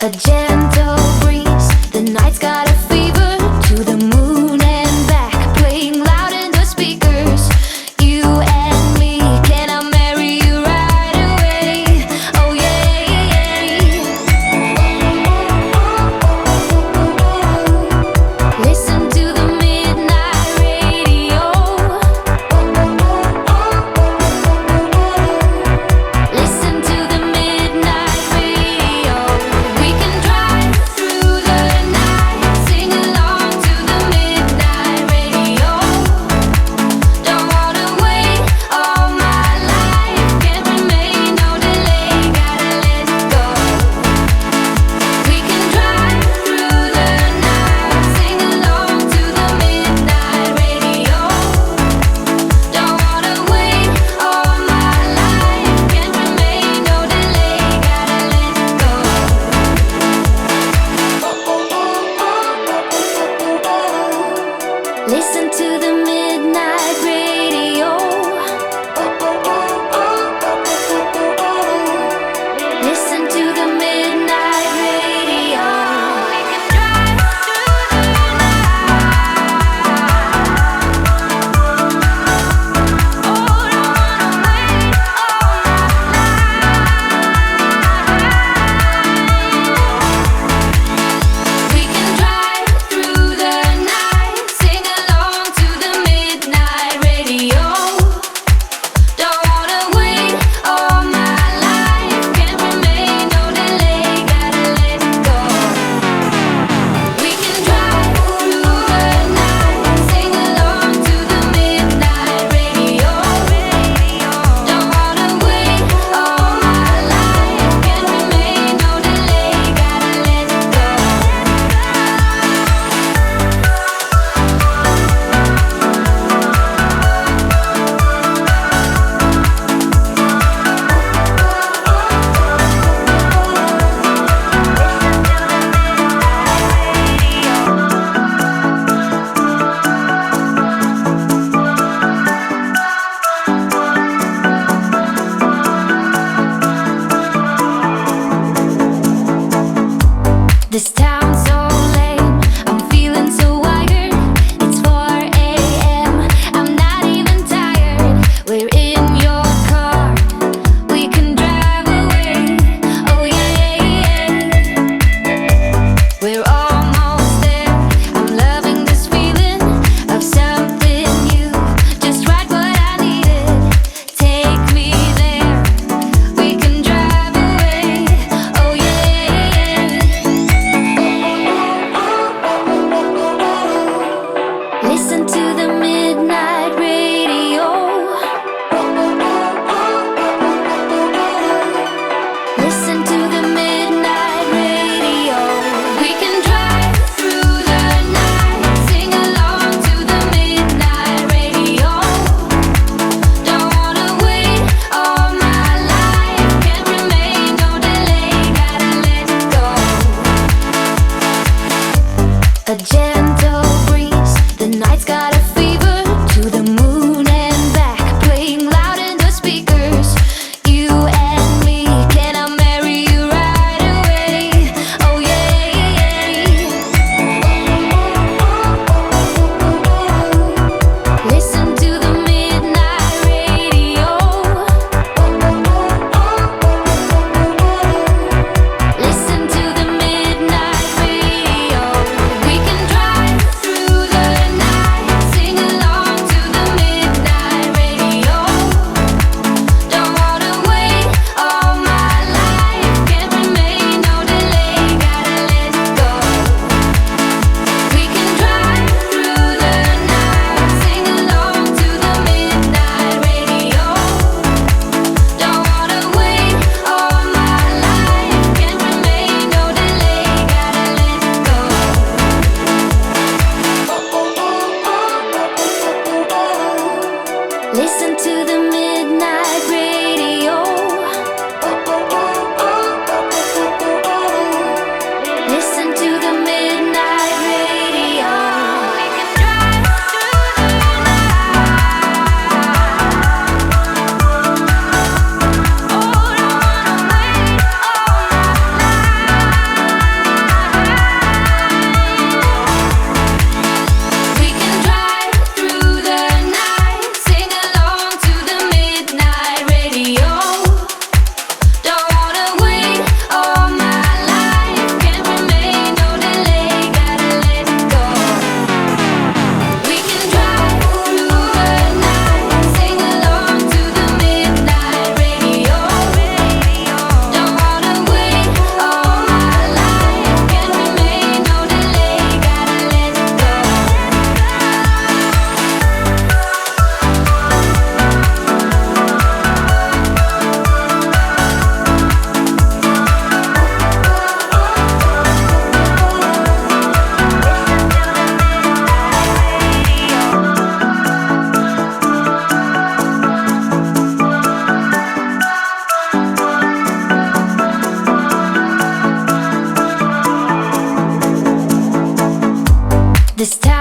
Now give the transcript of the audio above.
A gentle breeze, the night's got a fever. To the moon and back, playing loud in the speakers. You and me, can I marry you right away? Oh yeah. Listen to the midnight radio. Listen to the midnight radio. We can drive through the night, sing along to the midnight radio. Don't wanna wait all my life, can't remain, no delay, gotta let go. We can drive through the night, sing along to the midnight radio. Don't wanna wait all my life, can't remain, no delay, gotta let go. Listen to the midnight radio. Listen to the midnight radio. We can drive through the night. Oh, don't wanna wait all my life. We can drive through the night, sing along to the midnight radio. Don't wanna wait all my life, can't remain, no delay, gotta let go. We can drive through the night, sing along to the midnight radio. Don't wanna wait all my life, can't remain, no delay, gotta let go. This town's so lame, I'm feeling so wired. It's 4 a.m., I'm not even tired. We're in your car, we can drive away. Oh yeah. We're almost there, I'm loving this feeling of something new. Just right what I needed, take me there. We can drive away. Oh yeah. This time